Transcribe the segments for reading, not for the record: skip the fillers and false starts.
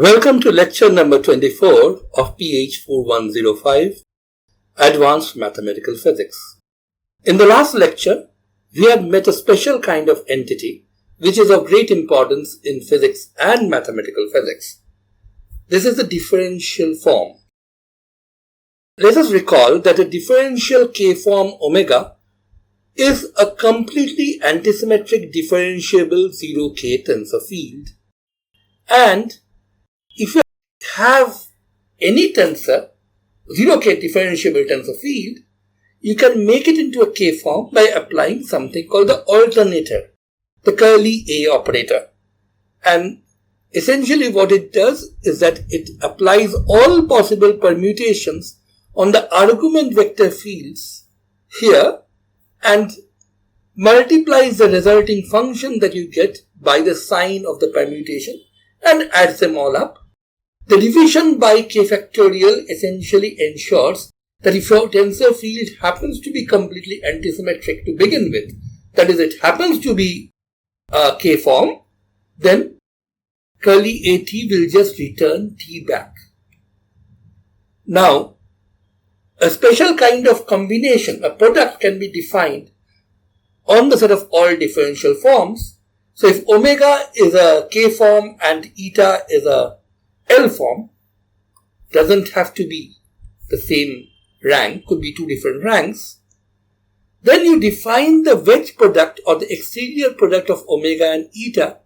Welcome to lecture number 24 of PH 4105, Advanced Mathematical Physics. In the last lecture, we had met a special kind of entity which is of great importance in physics and mathematical physics. This is the differential form. Let us recall that a differential K-form omega is a completely antisymmetric differentiable 0K tensor field, and if you have any tensor, 0K differentiable tensor field, you can make it into a K-form by applying something called the alternator, the curly A operator. And essentially what it does is that it applies all possible permutations on the argument vector fields here and multiplies the resulting function that you get by the sign of the permutation and adds them all up. The division by k factorial essentially ensures that if your tensor field happens to be completely antisymmetric to begin with, that is, it happens to be a k form, then curly AT will just return T back. Now, a special kind of combination, a product, can be defined on the set of all differential forms. So if omega is a k form and eta is a L form, doesn't have to be the same rank, could be two different ranks, then you define the wedge product or the exterior product of omega and eta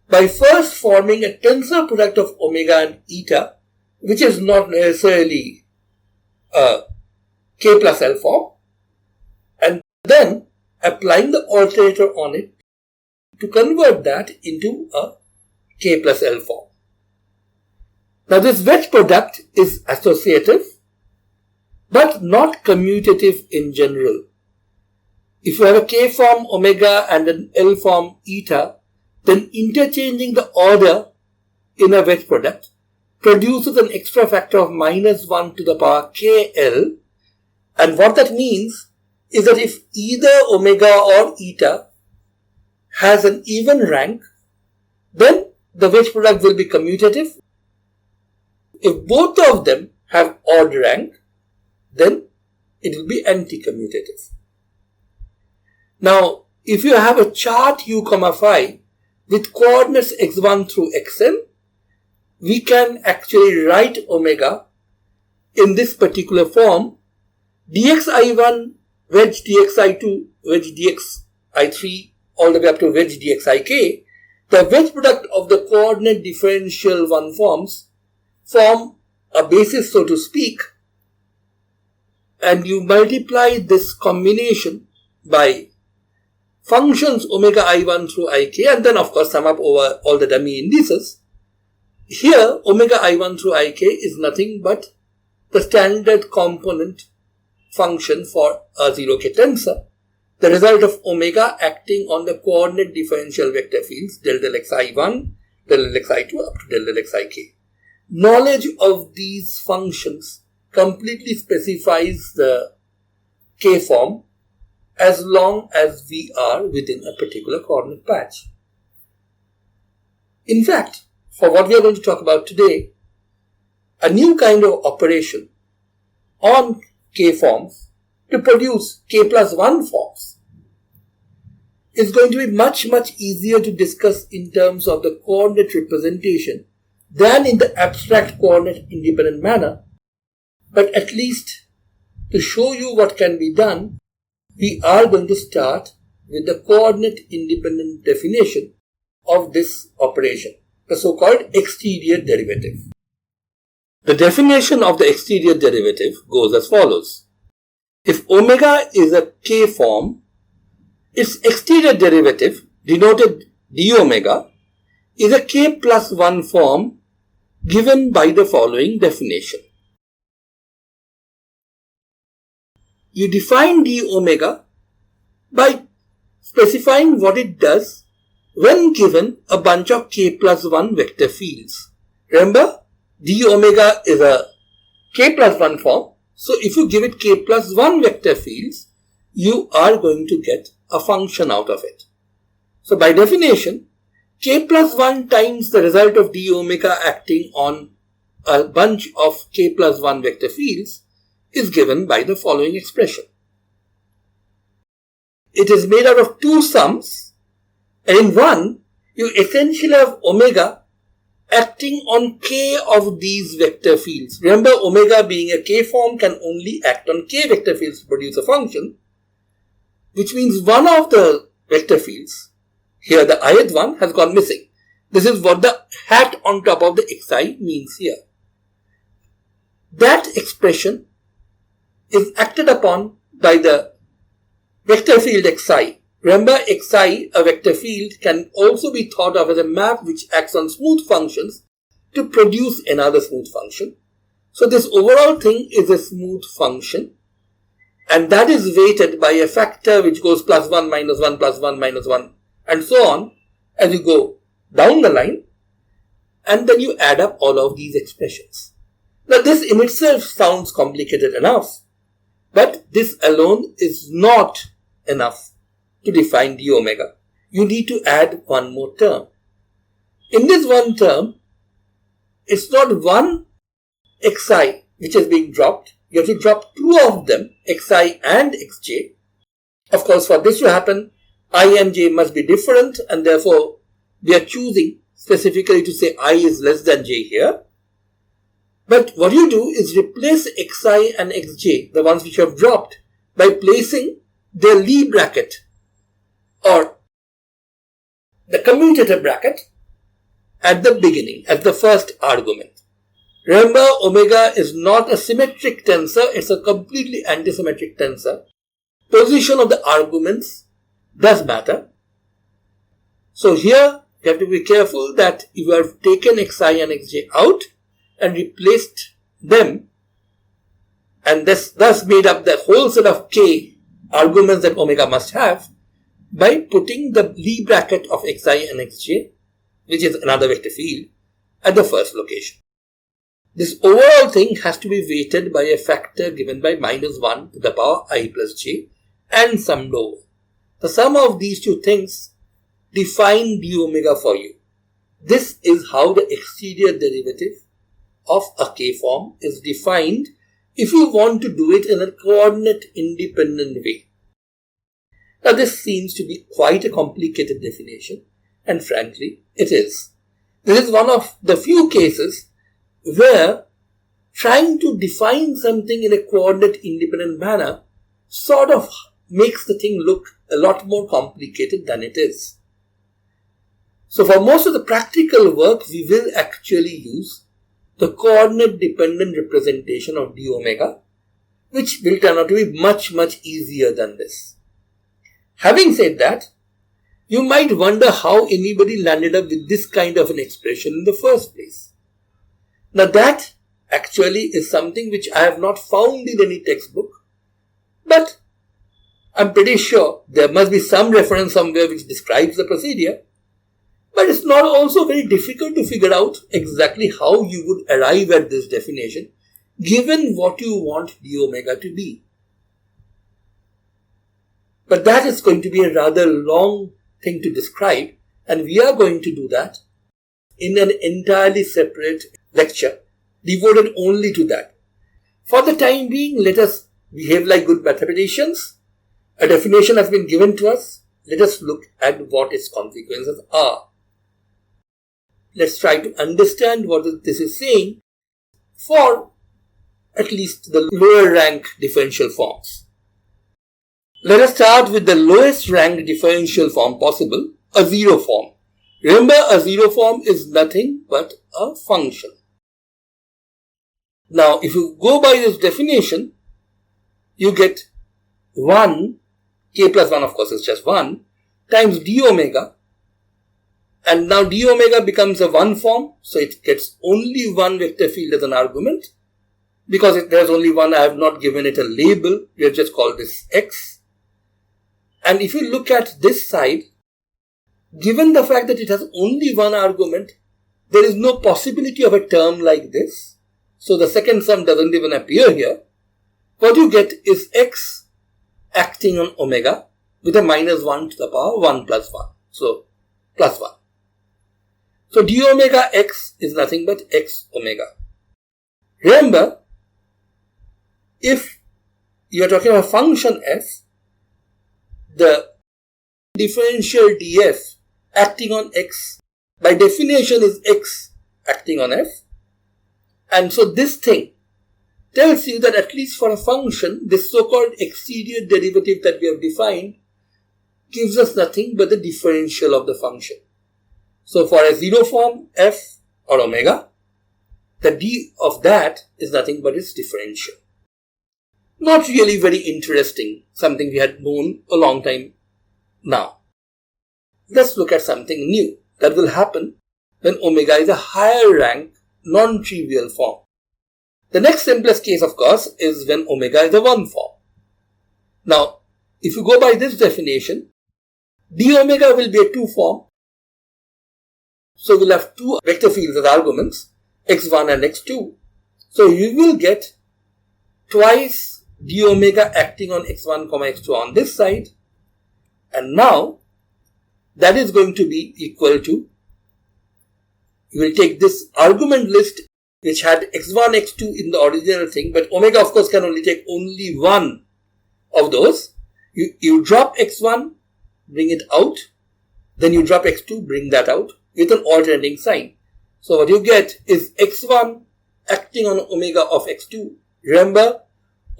by first forming a tensor product of omega and eta, which is not necessarily a k plus L form, and then applying the alternator on it to convert that into a k plus L form. Now this wedge product is associative but not commutative in general. If you have a k form omega and an L form eta, then interchanging the order in a wedge product produces an extra factor of minus 1 to the power kl, and what that means is that if either omega or eta has an even rank, then the wedge product will be commutative. If both of them have odd rank, then it will be anti-commutative. Now, if you have a chart u, phi with coordinates x1 through xn, we can actually write omega in this particular form: dxi1 wedge dxi2 wedge dxi3 all the way up to wedge dxik. The wedge product of the coordinate differential one forms form a basis, so to speak, and you multiply this combination by functions omega i1 through ik, and then of course sum up over all the dummy indices. Here omega i1 through ik is nothing but the standard component function for a 0k tensor, the result of omega acting on the coordinate differential vector fields del xi1, del xi2 up to del xik. Knowledge of these functions completely specifies the k form as long as we are within a particular coordinate patch. In fact, for what we are going to talk about today, a new kind of operation on k forms to produce k plus 1 forms is going to be much easier to discuss in terms of the coordinate representation than in the abstract coordinate independent manner, but at least to show you what can be done, we are going to start with the coordinate independent definition of this operation, the so-called exterior derivative. The definition of the exterior derivative goes as follows. If omega is a k form, its exterior derivative, denoted d omega, is a k plus 1 form given by the following definition. You define d omega by specifying what it does when given a bunch of k plus 1 vector fields. Remember, d omega is a k plus 1 form, so if you give it k plus 1 vector fields, you are going to get a function out of it. So by definition, k plus 1 times the result of d omega acting on a bunch of k plus 1 vector fields is given by the following expression. It is made out of two sums, and in one, you essentially have omega acting on k of these vector fields. Remember, omega being a k form can only act on k vector fields to produce a function, which means one of the vector fields, here the ith one, has gone missing. This is what the hat on top of the xi means here. That expression is acted upon by the vector field xi. Remember, xi, a vector field, can also be thought of as a map which acts on smooth functions to produce another smooth function. So this overall thing is a smooth function, and that is weighted by a factor which goes plus 1, minus 1, plus 1, minus 1, and so on as you go down the line, and then you add up all of these expressions. Now this in itself sounds complicated enough, but this alone is not enough to define d omega. You need to add one more term. In this one term, it's not one xi which is being dropped. You have to drop two of them, xi and xj. Of course, for this to happen, I and j must be different, and therefore we are choosing specifically to say I is less than j here. But what you do is replace xi and xj, the ones which you have dropped, by placing the Lie bracket or the commutator bracket at the beginning, as the first argument. Remember, omega is not a symmetric tensor, it's a completely antisymmetric tensor. Position of the arguments does matter. So here, you have to be careful that you have taken xi and xj out and replaced them, and thus made up the whole set of k arguments that omega must have by putting the Lie bracket of xi and xj, which is another vector field, at the first location. This overall thing has to be weighted by a factor given by minus 1 to the power I plus j and summed over. The sum of these two things define d omega for you. This is how the exterior derivative of a k form is defined if you want to do it in a coordinate independent way. Now this seems to be quite a complicated definition, and frankly it is. This is one of the few cases where trying to define something in a coordinate independent manner sort of makes the thing look a lot more complicated than it is. So for most of the practical work, we will actually use the coordinate dependent representation of d omega, which will turn out to be much easier than this. Having said that, you might wonder how anybody landed up with this kind of an expression in the first place. Now that actually is something which I have not found in any textbook, but I'm pretty sure there must be some reference somewhere which describes the procedure. But it's not also very difficult to figure out exactly how you would arrive at this definition, given what you want d omega to be. But that is going to be a rather long thing to describe, and we are going to do that in an entirely separate lecture, devoted only to that. For the time being, let us behave like good mathematicians. A definition has been given to us. Let us look at what its consequences are. Let's try to understand what this is saying for at least the lower rank differential forms. Let us start with the lowest rank differential form possible, a zero form. Remember, a zero form is nothing but a function. Now, if you go by this definition, you get 1, k plus 1 of course is just 1, times d omega. And now d omega becomes a 1 form, so it gets only one vector field as an argument. Because there's only one, I have not given it a label, we have just called this x. And if you look at this side, given the fact that it has only one argument, there is no possibility of a term like this. So the second sum doesn't even appear here. What you get is x acting on omega with a minus 1 to the power 1 plus 1. So plus 1. So d omega x is nothing but x omega. Remember, if you are talking about function f, the differential df acting on x by definition is x acting on f. And so this thing tells you that at least for a function, this so-called exterior derivative that we have defined gives us nothing but the differential of the function. So for a zero form f or omega, the d of that is nothing but its differential. Not really very interesting, something we had known a long time now. Let's look at something new that will happen when omega is a higher rank, non-trivial form. The next simplest case, of course, is when omega is a 1 form. Now, if you go by this definition, d omega will be a 2 form. So we'll have two vector fields as arguments, x1 and x2. So you will get twice d omega acting on x1, x2 on this side. And now, that is going to be equal to, you will take this argument list which had x1, x2 in the original thing, but omega of course can only take only one of those. You drop x1, bring it out, then you drop x2, bring that out with an alternating sign. So what you get is x1 acting on omega of x2. Remember,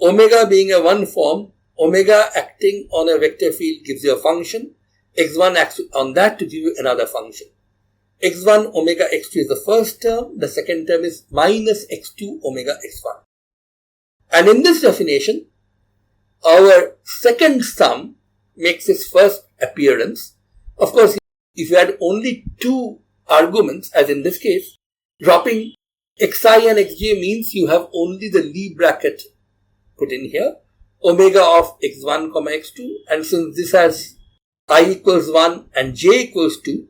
omega being a 1 form, omega acting on a vector field gives you a function. x1 acts on that to give you another function. x1 omega x2 is the first term. The second term is minus x2 omega x1. And in this definition, our second sum makes its first appearance. Of course, if you had only two arguments, as in this case, dropping xi and xj means you have only the Lie bracket put in here, omega of x1, x2, and since this has I equals 1 and j equals 2,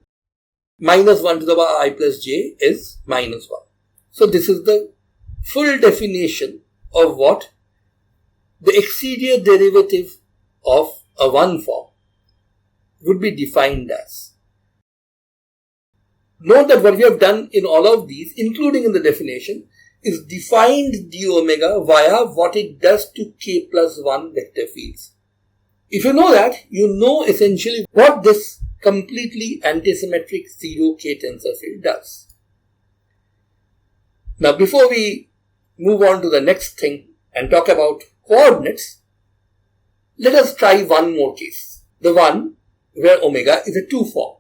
minus 1 to the power I plus j is minus 1. So this is the full definition of what the exterior derivative of a 1 form would be defined as. Note that what we have done in all of these, including in the definition, is defined d omega via what it does to k plus 1 vector fields. If you know that, you know essentially what this completely antisymmetric 0k tensor field does. Now, before we move on to the next thing and talk about coordinates, let us try one more case. The one where omega is a 2 form.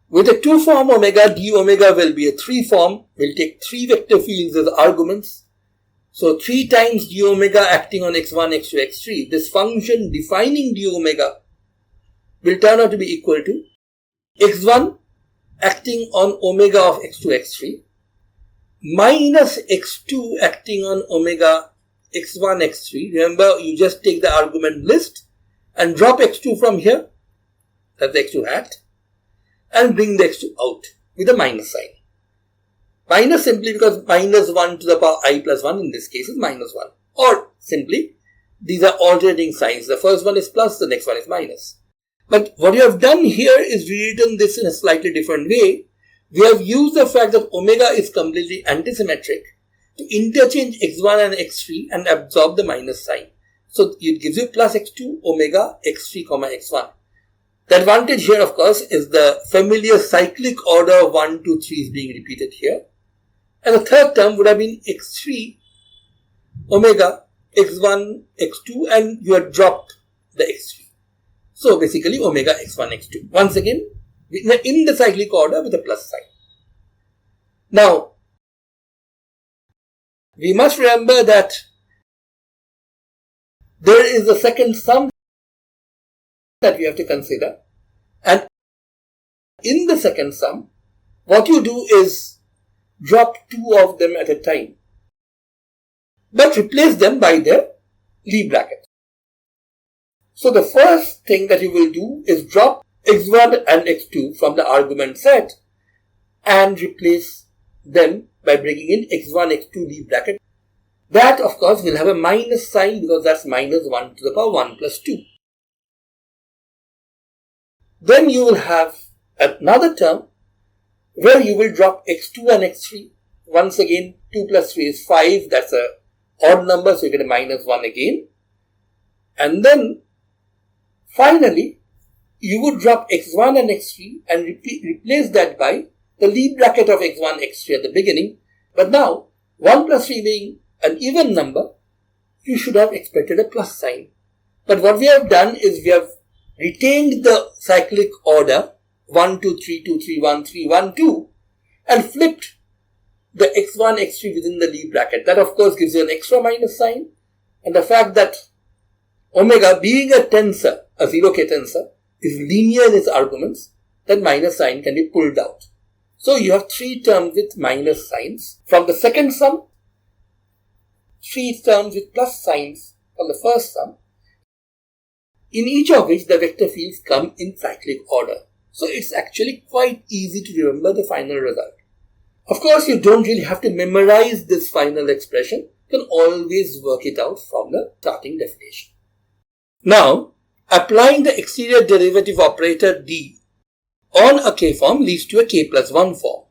With a 2 form omega, d omega will be a 3 form. We'll take 3 vector fields as arguments. So 3 times d omega acting on x1, x2, x3. This function defining d omega will turn out to be equal to x1 acting on omega of x2, x3 minus x2 acting on omega x1, x3. Remember, you just take the argument list and drop x2 from here. That's the x2 hat. And bring the x2 out with a minus sign. Minus simply because minus 1 to the power I plus 1 in this case is minus 1. Or simply, these are alternating signs. The first one is plus, the next one is minus. But what you have done here is rewritten this in a slightly different way. We have used the fact that omega is completely antisymmetric to interchange x1 and x3 and absorb the minus sign. So it gives you plus x2 omega x3 comma x1. The advantage here, of course, is the familiar cyclic order 1, 2, 3 is being repeated here. And the third term would have been x3 omega x1 x2 and you have dropped the x3. So basically omega x1 x2. Once again, in the cyclic order with a plus sign. Now, we must remember that there is a second sum that we have to consider, and in the second sum, what you do is drop 2 of them at a time, but replace them by their Lie bracket. So the first thing that you will do is drop x1 and x2 from the argument set and replace them by bringing in x1, x2 Lie bracket. That, of course, will have a minus sign because that's minus 1 to the power 1 plus 2. Then you will have another term where you will drop x2 and x3. Once again, 2 plus 3 is 5. That's a odd number, so you get a minus 1 again. And then, finally, you would drop x1 and x3 and replace that by the lead bracket of x1, x3 at the beginning. But now, 1 plus 3 being an even number, you should have expected a plus sign. But what we have done is we have retained the cyclic order 1, 2, 3, 2, 3, 1, 3, 1, 2 and flipped the x1, x3 within the lead bracket. That of course gives you an extra minus sign, and the fact that omega being a tensor, a 0k tensor, is linear in its arguments, that minus sign can be pulled out. So you have 3 terms with minus signs from the second sum, 3 terms with plus signs from the first sum, in each of which the vector fields come in cyclic order. So it's actually quite easy to remember the final result. Of course, you don't really have to memorize this final expression. You can always work it out from the starting definition. Now, applying the exterior derivative operator d on a k-form leads to a k plus 1 form.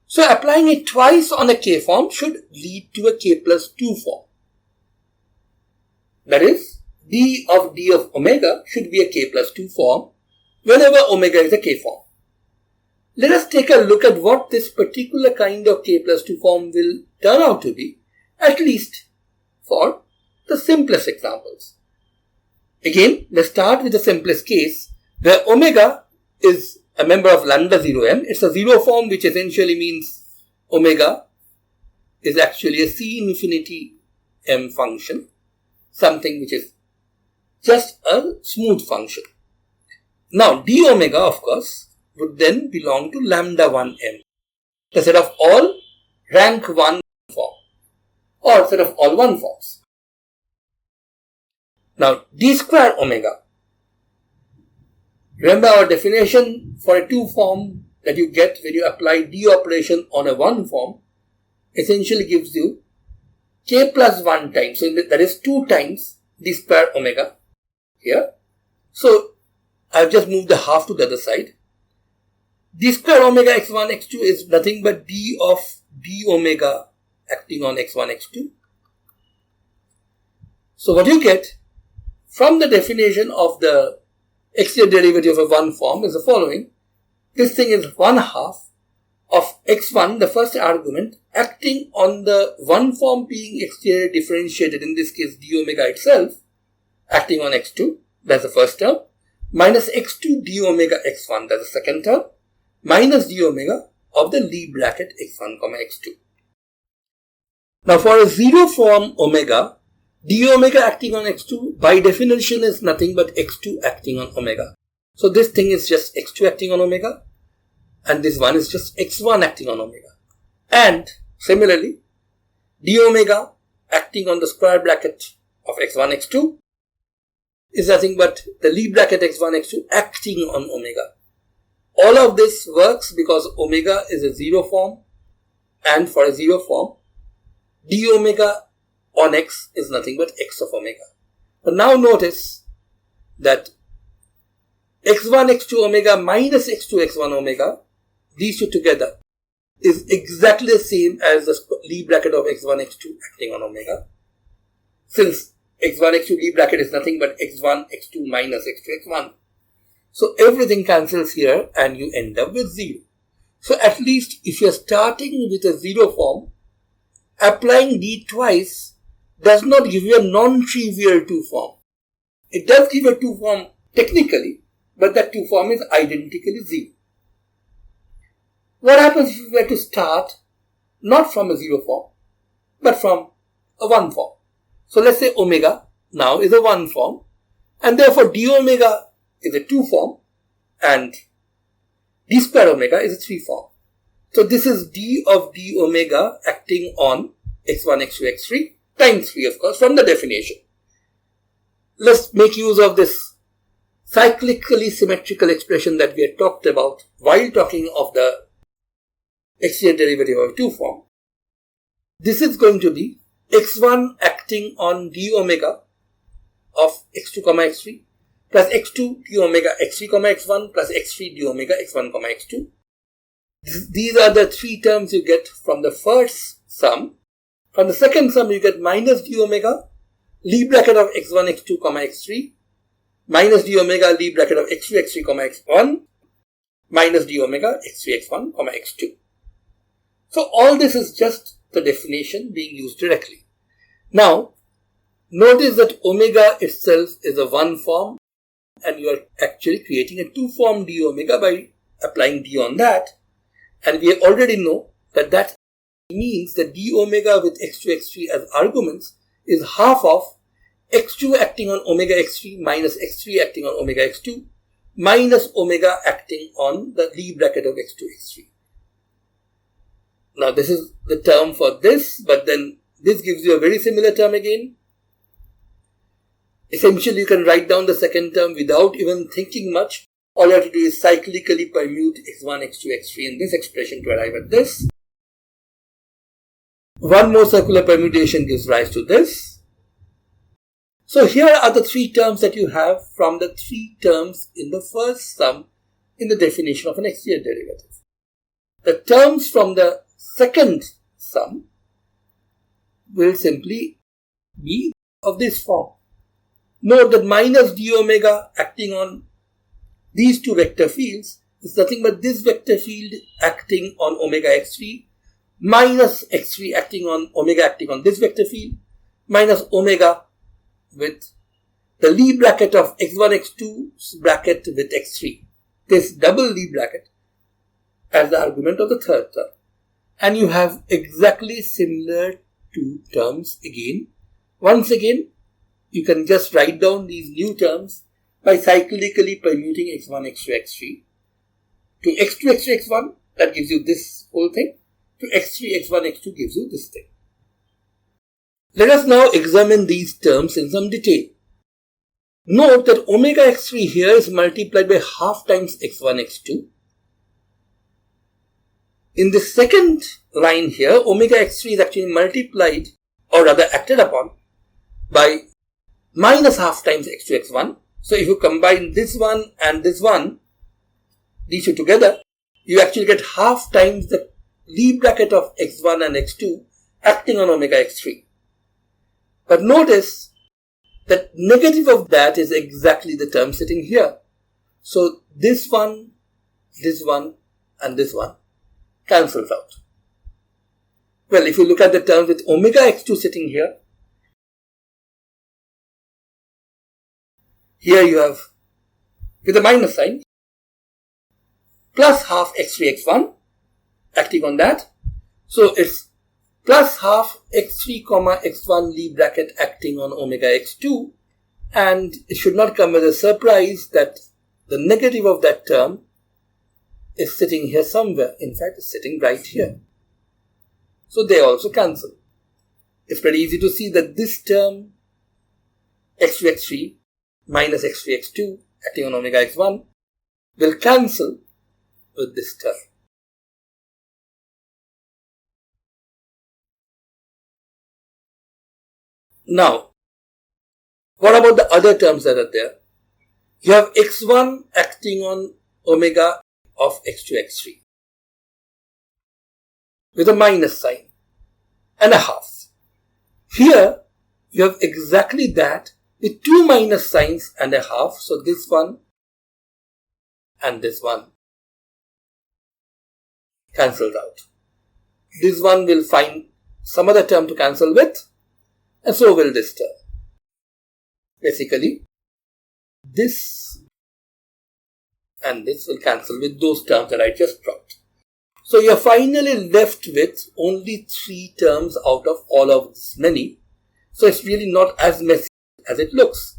So applying it twice on a k-form should lead to a k plus 2 form. That is, d of omega should be a k plus 2 form whenever omega is a k-form. Let us take a look at what this particular kind of k plus 2 form will turn out to be, at least for the simplest examples. Again, let's start with the simplest case where omega is a member of lambda 0m. It's a 0 form, which essentially means omega is actually a C infinity m function, something which is just a smooth function. Now, d omega, of course, would then belong to lambda 1m, the set of all rank 1 form, or set of all 1 forms. Now, d square omega. Remember our definition for a 2 form that you get when you apply d operation on a 1 form essentially gives you k plus 1 times. So that is 2 times d square omega here. So I've just moved the half to the other side. D square omega x1, x2 is nothing but d of d omega acting on x1, x2. So what you get from the definition of the exterior derivative of 1 form is the following. This thing is 1 half of x1, the first argument, acting on the 1 form being exterior differentiated, in this case d omega itself, acting on x2, that's the first term, minus x2 d omega x1, that's the second term, minus d omega of the lead bracket x1, x2. Now for a 0 form omega, d omega acting on x2 by definition is nothing but x2 acting on omega. So this thing is just x2 acting on omega, and this one is just x1 acting on omega. And similarly, d omega acting on the square bracket of x1, x2 is nothing but the lead bracket x1, x2 acting on omega. All of this works because omega is a 0 form, and for a 0 form, d omega on x is nothing but x of omega. But now notice that x1, x2 omega minus x2, x1 omega, these two together, is exactly the same as the lead bracket of x1, x2 acting on omega. Since x1, x2 lead bracket is nothing but x1, x2 minus x2, x1. So everything cancels here and you end up with 0. So at least if you are starting with a 0 form, applying d twice does not give you a non-trivial 2 form. It does give a 2 form technically, but that 2 form is identically 0. What happens if you were to start not from a 0 form, but from a 1 form? So let's say omega now is a 1 form, and therefore d omega is a 2 form, and d square omega is a 3 form. So this is d of d omega acting on x1, x2, x3 times 3, of course, from the definition. Let's make use of this cyclically symmetrical expression that we had talked about while talking of the exterior derivative of 2 form. This is going to be x1 acting on d omega of x2, x3 plus x2 d omega x3, x1 plus x3 d omega x1, x2 These are the three terms you get from the first sum. From the second sum, you get minus d omega, Lie bracket of x1, x2, x3, minus d omega, Lie bracket of x2, x3, x1, minus d omega, x3, x1, x2. So all this is just the definition being used directly. Now, notice that omega itself is a one form, and you are actually creating a two form d omega by applying d on that. And we already know that that means that d omega with x2, x3 as arguments is half of x2 acting on omega x3 minus x3 acting on omega x2 minus omega acting on the Lie bracket of x2, x3. Now this is the term for this, but then this gives you a very similar term again. Essentially, you can write down the second term without even thinking much. All you have to do is cyclically permute x1, x2, x3 in this expression to arrive at this. One more circular permutation gives rise to this. So here are the three terms that you have from the three terms in the first sum in the definition of an exterior derivative. The terms from the second sum will simply be of this form. Note that minus d omega acting on these two vector fields is nothing but this vector field acting on omega x3 minus x3 acting on omega acting on this vector field minus omega with the Lie bracket of x1, x2 bracket with x3. This double Lie bracket as the argument of the third term. And you have exactly similar two terms again. Once again, you can just write down these new terms by cyclically permuting x1, x2, x3. To x2, x3, x1, that gives you this whole thing. To x3, x1, x2 gives you this thing. Let us now examine these terms in some detail. Note that omega x3 here is multiplied by half times x1, x2. In the second line here, omega x3 is actually multiplied, or rather acted upon, by minus half times x2, x1. So if you combine this one and this one, these two together, you actually get half times the Lie bracket of x1 and x2 acting on omega x3. But notice that negative of that is exactly the term sitting here. So this one, and this one cancels out. Well, if you look at the term with omega x2 sitting here, here you have, with a minus sign, plus half x3, x1 acting on that. So it's plus half x3, x1 Lie bracket acting on omega x2. And it should not come as a surprise that the negative of that term is sitting here somewhere. In fact, it's sitting right here. So they also cancel. It's pretty easy to see that this term, x2, x3 minus x3, x2 acting on omega x1 will cancel with this term. Now, what about the other terms that are there? You have x1 acting on omega of x2, x3 with a minus sign and a half. Here, you have exactly that with two minus signs and a half. So this one and this one cancelled out. This one will find some other term to cancel with, and so will this term. Basically, this and this will cancel with those terms that I just dropped. So you're finally left with only three terms out of all of this many. So it's really not as messy as it looks.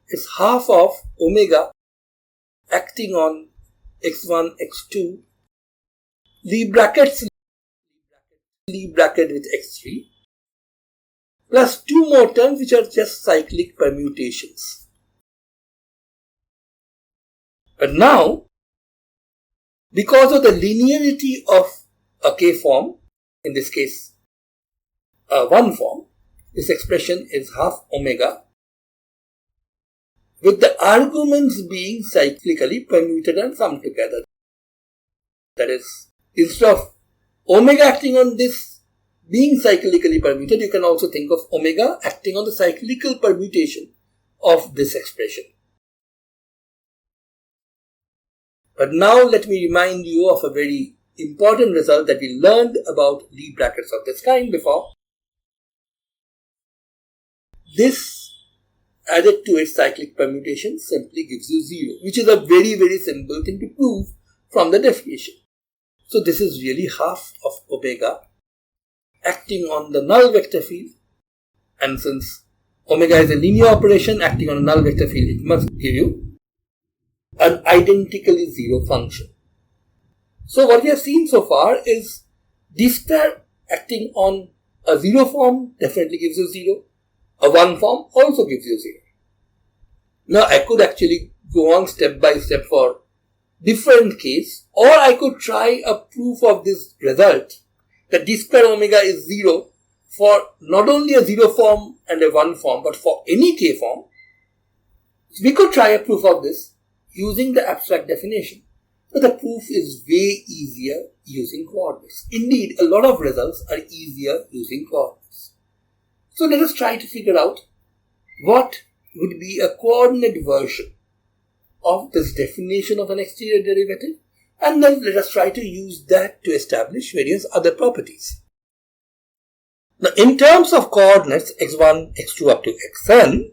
It's half of omega acting on x1, x2, Lie bracket with x3, plus two more terms which are just cyclic permutations. But now, because of the linearity of a k form, in this case a one form, this expression is half omega, with the arguments being cyclically permuted and summed together. That is, instead of omega acting on this being cyclically permuted, you can also think of omega acting on the cyclical permutation of this expression. But now let me remind you of a very important result that we learned about Lie brackets of this kind before. This added to its cyclic permutation simply gives you 0, which is a very, very simple thing to prove from the definition. So this is really half of omega acting on the null vector field, and since omega is a linear operation acting on a null vector field, it must give you an identically 0 function. So what we have seen so far is d square acting on a 0 form definitely gives you 0. A 1 form also gives you 0. Now I could actually go on step by step for different case, or I could try a proof of this result that d square omega is 0 for not only a 0 form and a 1 form, but for any k form. So we could try a proof of this using the abstract definition. But the proof is way easier using coordinates. Indeed, a lot of results are easier using coordinates. So let us try to figure out what would be a coordinate version of this definition of an exterior derivative, and then let us try to use that to establish various other properties. Now, in terms of coordinates x1, x2 up to xn,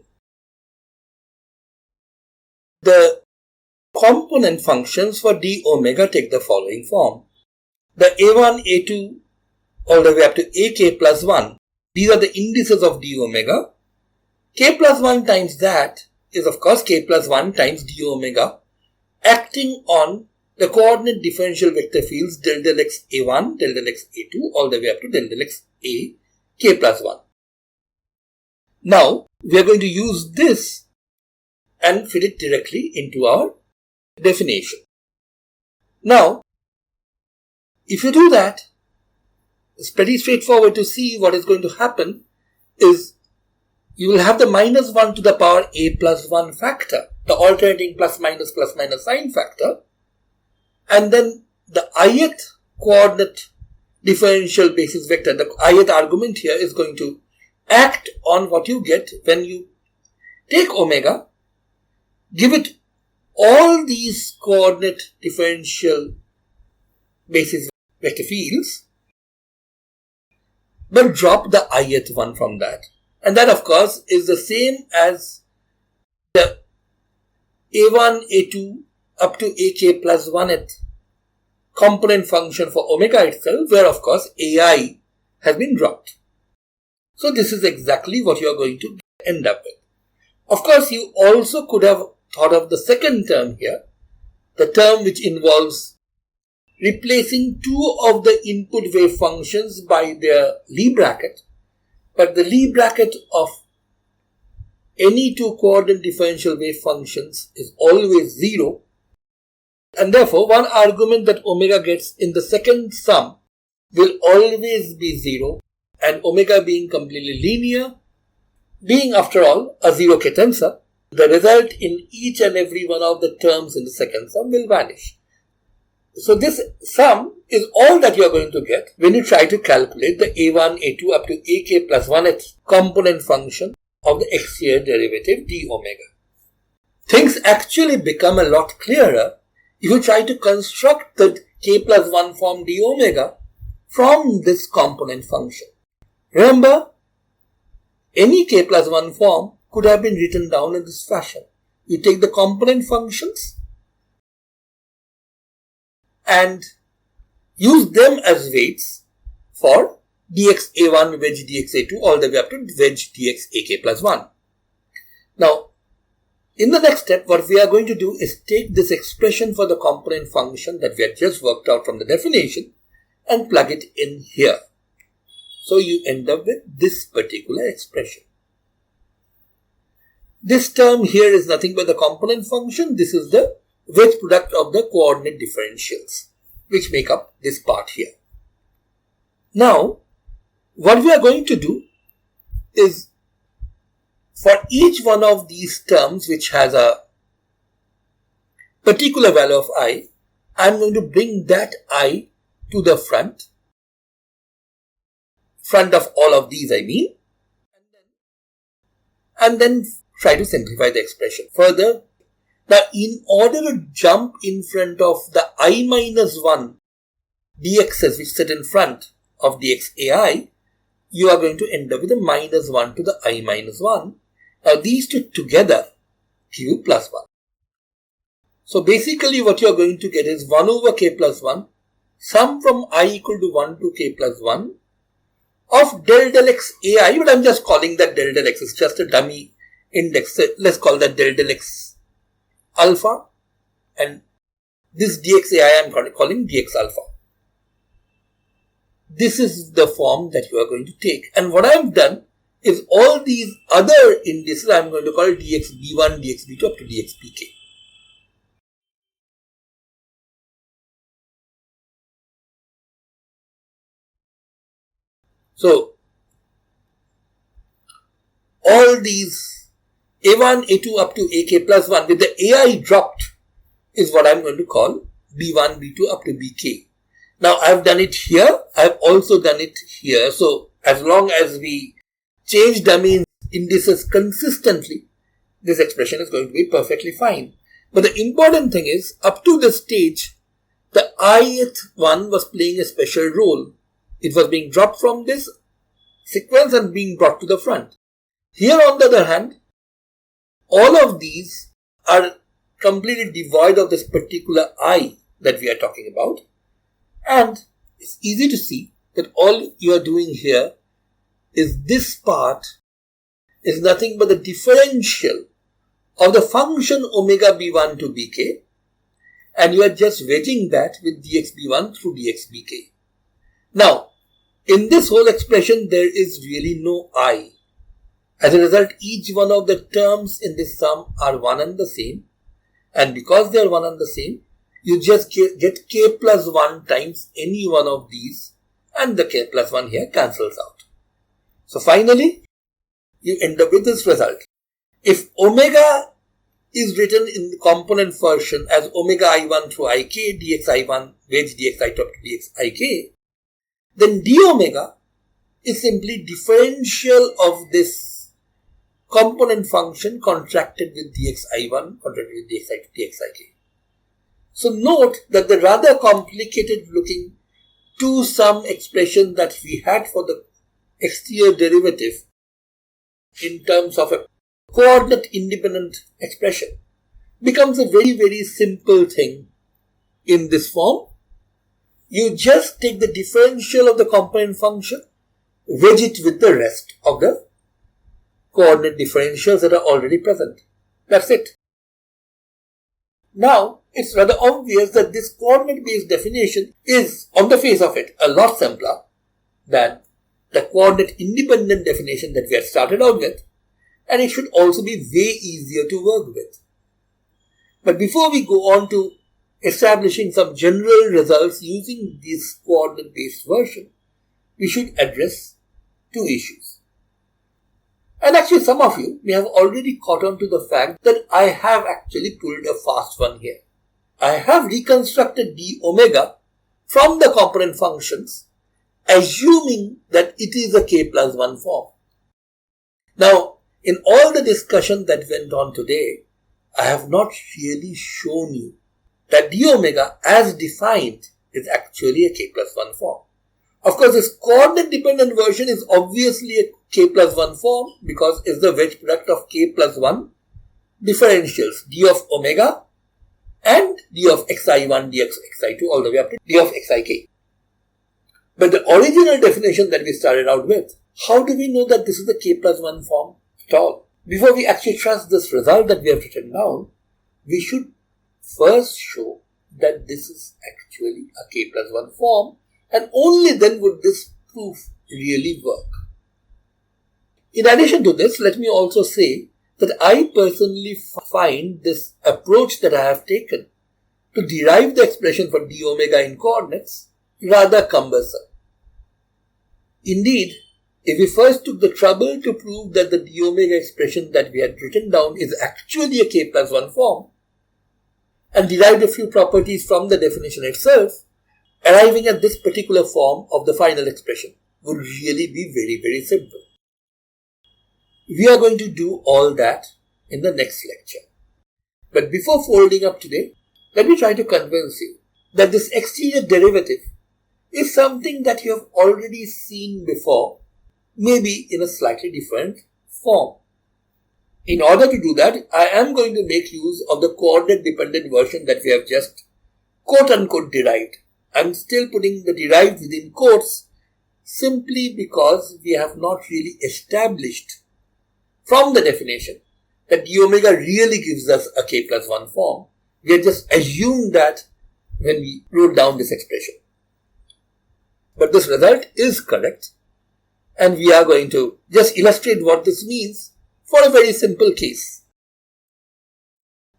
the component functions for d omega take the following form. The a1, a2 all the way up to ak plus 1. These are the indices of d omega. K plus 1 times that is of course k plus 1 times d omega acting on the coordinate differential vector fields del del x a1, del del x a2 all the way up to del del x a k plus 1. Now we are going to use this and fit it directly into our definition. Now, if you do that, it's pretty straightforward to see what is going to happen is you will have the minus 1 to the power a plus 1 factor, the alternating plus minus sign factor, and then the ith coordinate differential basis vector, the ith argument here is going to act on what you get when you take omega, give it all these coordinate differential basis vector fields, but drop the ith one from that. And that of course is the same as the a1, a2 up to ak plus 1th component function for omega itself, where of course ai has been dropped. So this is exactly what you are going to end up with. Of course, you also could have thought of the second term here, the term which involves replacing two of the input wave functions by their Lie bracket, but the Lie bracket of any two coordinate differential wave functions is always 0, and therefore one argument that omega gets in the second sum will always be 0, and omega being completely linear, being after all a 0k tensor, the result in each and every one of the terms in the second sum will vanish. So this sum is all that you are going to get when you try to calculate the a1, a2 up to ak plus 1th component function of the exterior derivative d omega. Things actually become a lot clearer if you try to construct the k plus 1 form d omega from this component function. Remember, any k plus 1 form could have been written down in this fashion. You take the component functions and use them as weights for dxa1 wedge dxa2 all the way up to wedge dx ak plus 1. Now, in the next step, what we are going to do is take this expression for the component function that we had just worked out from the definition and plug it in here. So you end up with this particular expression. This term here is nothing but the component function. This is the wedge product of the coordinate differentials, which make up this part here. Now, what we are going to do is, for each one of these terms which has a particular value of I am going to bring that I to the front of all of these I mean, and then try to simplify the expression further. Now in order to jump in front of the I minus 1 dx's which sit in front of dxai, you are going to end up with a minus 1 to the I minus 1. Now these two together give you plus 1. So basically what you are going to get is 1 over k plus 1, sum from I equal to 1 to k plus 1 of del x ai, but I'm just calling that del x, is just a dummy index. So let's call that del x alpha, and this dxai I'm calling dx alpha. This is the form that you are going to take. And what I've done is all these other indices I'm going to call dxb1, dxb2 up to dxbk. So all these a1, a2 up to ak plus 1 with the ai dropped is what I'm going to call b1, b2 up to bk. Now I've done it here, I've also done it here. So as long as we change dummy indices consistently, this expression is going to be perfectly fine. But the important thing is, up to this stage, the ith one was playing a special role. It was being dropped from this sequence and being brought to the front. Here on the other hand, all of these are completely devoid of this particular I that we are talking about. And it's easy to see that all you are doing here is this part is nothing but the differential of the function omega b1 to bk, and you are just wedging that with dxb1 through dxbk. Now, in this whole expression, there is really no I. As a result, each one of the terms in this sum are one and the same, and because they are one and the same, you just get k plus 1 times any one of these, and the k plus 1 here cancels out. So finally, you end up with this result. If omega is written in the component version as omega I1 through ik, dxi1, wedge dxi2 to dxik, then d omega is simply differential of this component function contracted with dxi1, contracted with dxi2 to dxik. So note that the rather complicated looking two-sum expression that we had for the exterior derivative in terms of a coordinate independent expression becomes a very, very simple thing in this form. You just take the differential of the component function, wedge it with the rest of the coordinate differentials that are already present. That's it. Now, it's rather obvious that this coordinate-based definition is, on the face of it, a lot simpler than the coordinate-independent definition that we had started out with, and it should also be way easier to work with. But before we go on to establishing some general results using this coordinate-based version, we should address two issues. And actually some of you may have already caught on to the fact that I have actually pulled a fast one here. I have reconstructed d omega from the component functions, assuming that it is a k plus 1 form. Now, in all the discussion that went on today, I have not really shown you that d omega as defined is actually a k plus 1 form. Of course, this coordinate dependent version is obviously a k plus 1 form because it's the wedge product of k plus 1 differentials d of omega and d of xi1, d of xi2 all the way up to d of xik. But the original definition that we started out with, how do we know that this is the k plus 1 form at all? Before we actually trust this result that we have written down, we should first show that this is actually a k plus 1 form, and only then would this proof really work. In addition to this, let me also say that I personally find this approach that I have taken to derive the expression for d omega in coordinates rather cumbersome. Indeed, if we first took the trouble to prove that the d omega expression that we had written down is actually a k plus 1 form and derived a few properties from the definition itself, arriving at this particular form of the final expression would really be very, very simple. We are going to do all that in the next lecture. But before folding up today, let me try to convince you that this exterior derivative is something that you have already seen before, maybe in a slightly different form. In order to do that, I am going to make use of the coordinate dependent version that we have just quote-unquote derived. I'm still putting the derived within quotes simply because we have not really established from the definition that d omega really gives us a k plus 1 form. We have just assumed that when we wrote down this expression. But this result is correct, and we are going to just illustrate what this means for a very simple case.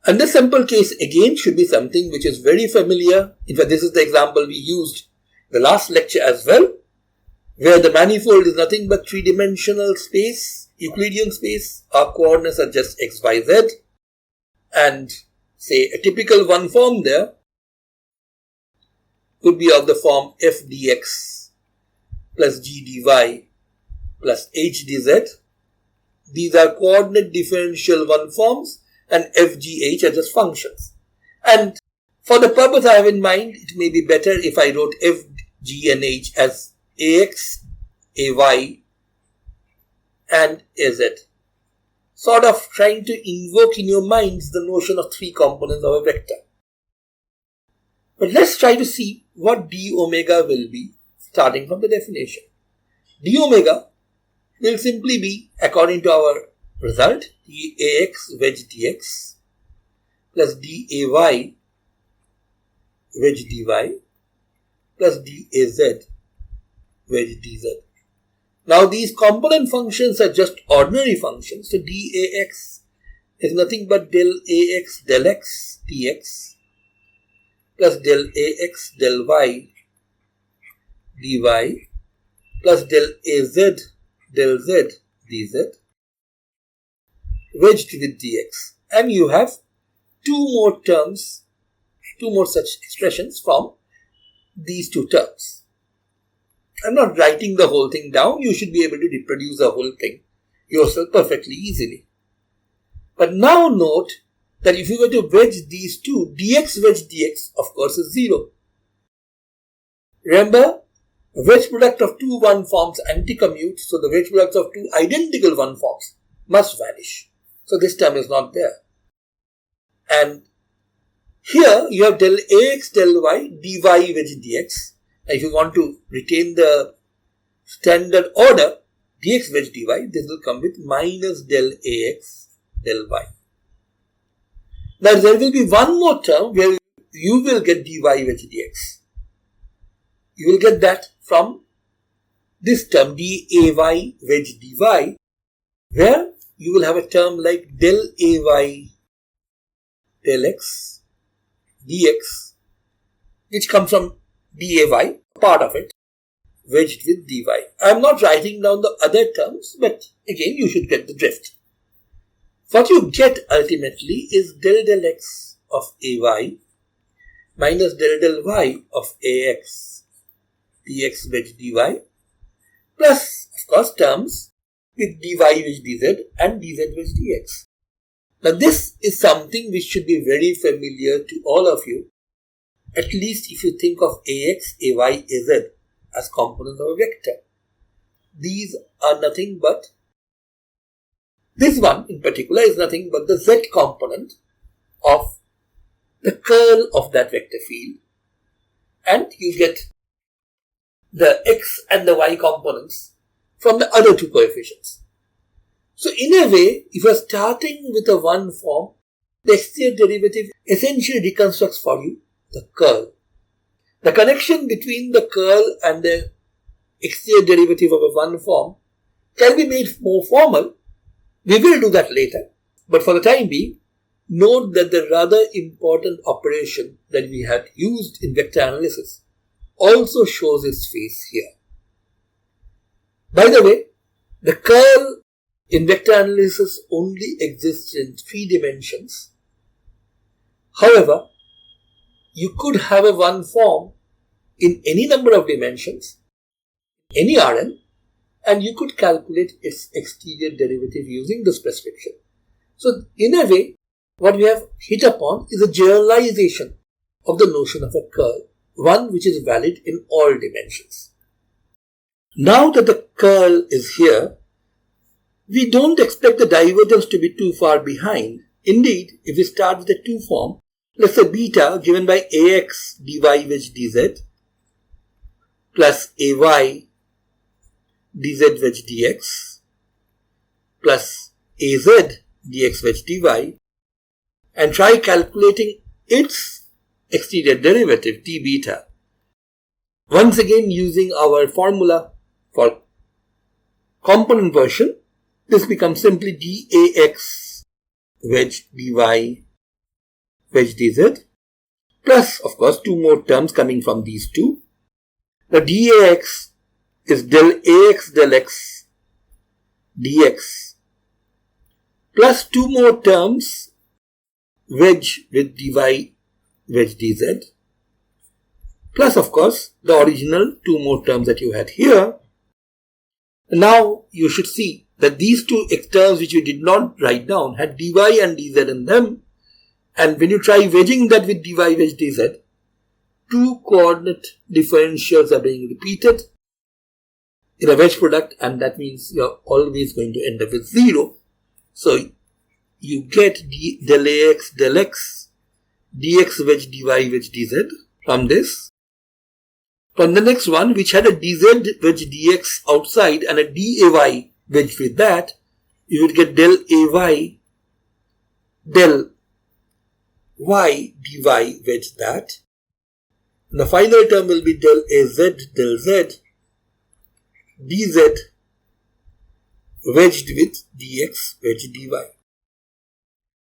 And this simple case again should be something which is very familiar. In fact, this is the example we used the last lecture as well, where the manifold is nothing but three-dimensional space, Euclidean space. Our coordinates are just x, y, z, and say a typical one form there could be of the form f dx plus g dy plus h dz. These are coordinate differential one forms, and f, g, h are just functions. And for the purpose I have in mind, it may be better if I wrote f, g and h as ax, ay and az. Sort of trying to invoke in your minds the notion of three components of a vector. But let's try to see what d omega will be starting from the definition. D omega will simply be, according to our result, dax wedge dx plus day wedge dy plus daz wedge dz. Now these component functions are just ordinary functions. So dax is nothing but del ax del x dx plus del ax del y dy plus del az del z dz wedged with dx. And you have two more such expressions from these two terms. I'm not writing the whole thing down. You should be able to reproduce the whole thing yourself perfectly easily. But now note that if you were to wedge these two, dx wedge dx of course is 0. Remember, a wedge product of two one forms anti-commute, so the wedge products of two identical one forms must vanish. So this term is not there. And here you have del ax del y dy wedge dx. Now if you want to retain the standard order dx wedge dy, this will come with minus del ax del y. Now there will be one more term where you will get dy wedge dx. You will get that from this term day wedge dy, where you will have a term like del ay del x dx, which comes from day, part of it, wedged with dy. I am not writing down the other terms, but again you should get the drift. What you get ultimately is del x of ay minus del y of ax dx wedge dy plus, of course, terms with dy wedge dz and dz wedge dx. Now this is something which should be very familiar to all of you, at least if you think of ax, ay, az as components of a vector. These are nothing but, this one in particular is nothing but the z component of the curl of that vector field, and you get the x and the y components from the other two coefficients. So in a way, if you are starting with a one form, the exterior derivative essentially reconstructs for you the curl. The connection between the curl and the exterior derivative of a one form can be made more formal. We will do that later. But for the time being, note that the rather important operation that we had used in vector analysis also shows its face here. By the way, the curl in vector analysis only exists in 3 dimensions. However, you could have a one form in any number of dimensions, any Rn, and you could calculate its exterior derivative using this prescription. So in a way, what we have hit upon is a generalization of the notion of a curl, one which is valid in all dimensions. Now that the curl is here, we don't expect the divergence to be too far behind. Indeed, if we start with a 2 form, let's say beta given by ax dy wedge dz plus ay dz wedge dx plus az dx wedge dy, and try calculating its exterior derivative t beta. Once again, using our formula for component version, this becomes simply dax wedge dy wedge dz plus, of course, 2 more terms coming from these two. The dax is del ax del x dx plus 2 more terms wedge with dy wedge dz plus, of course, the original 2 more terms that you had here. Now you should see that these 2 terms which you did not write down had dy and dz in them, and when you try wedging that with dy wedge dz, 2 coordinate differentials are being repeated in a wedge product, and that means you are always going to end up with 0. So you get del ax del x dx wedge dy wedge dz from this. From the next one, which had a dz wedge dx outside and a day wedge with that, you would get del ay del y dy wedge that. And the final term will be del az del z dz wedged with dx wedge dy.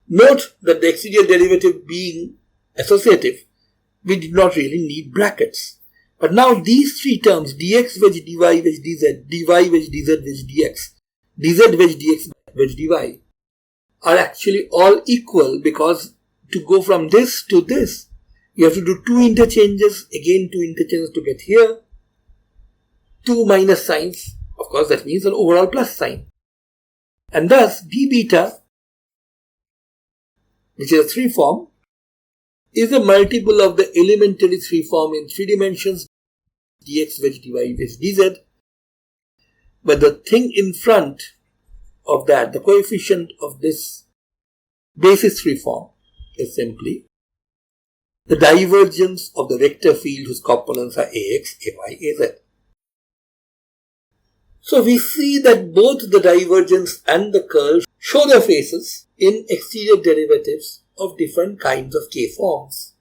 Note that the exterior derivative being associative, we did not really need brackets. But now these 3 terms, dx wedge dy wedge dz, dy wedge dz wedge dx, dz wedge dx wedge dy, are actually all equal, because to go from this to this, you have to do 2 interchanges, again 2 interchanges to get here, 2 minus signs, of course that means an overall plus sign. And thus d beta, which is a 3 form, is a multiple of the elementary 3 form in 3 dimensions, dx wedge dy wedge dz. But the thing in front of that, the coefficient of this basis 3 form, is simply the divergence of the vector field whose components are ax, ay, az. So we see that both the divergence and the curl show their faces in exterior derivatives of different kinds of K forms.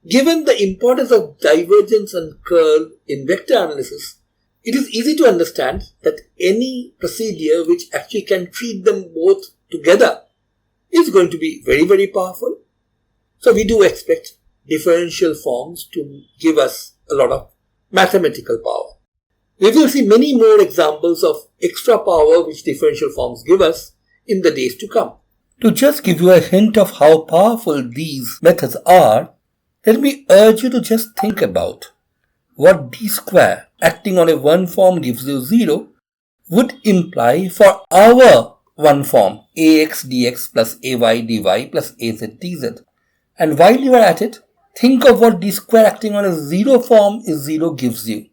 Given the importance of divergence and curl in vector analysis, it is easy to understand that any procedure which actually can treat them both together is going to be very, very powerful. So we do expect differential forms to give us a lot of mathematical power. We will see many more examples of extra power which differential forms give us in the days to come. To just give you a hint of how powerful these methods are, let me urge you to just think about what d square acting on a 1 form gives you 0 would imply for our 1 form ax dx plus ay dy plus az dz. And while you are at it, think of what d square acting on a 0 form is 0 gives you.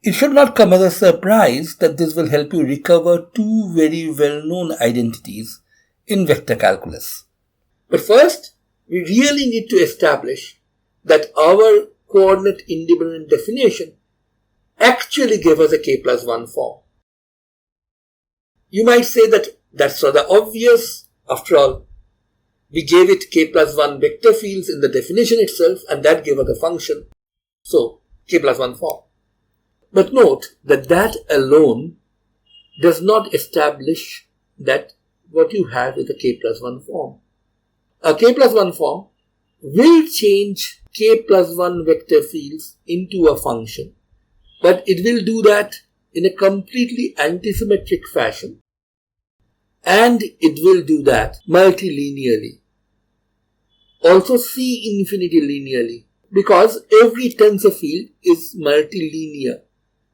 It should not come as a surprise that this will help you recover 2 very well-known identities in vector calculus. But first, we really need to establish that our coordinate independent definition actually gave us a k plus 1 form. You might say that that's rather obvious. After all, we gave it k plus 1 vector fields in the definition itself, and that gave us a function. So, k plus 1 form. But note that that alone does not establish that what you have is a k plus 1 form. A k plus 1 form will change k plus 1 vector fields into a function, but it will do that in a completely antisymmetric fashion, and it will do that multilinearly. Also C infinity linearly, because every tensor field is multilinear.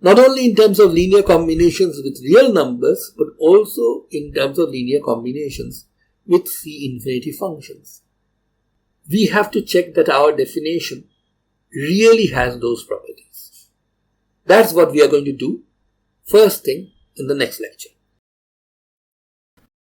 Not only in terms of linear combinations with real numbers, but also in terms of linear combinations with C infinity functions. We have to check that our definition really has those properties. That's what we are going to do first thing in the next lecture.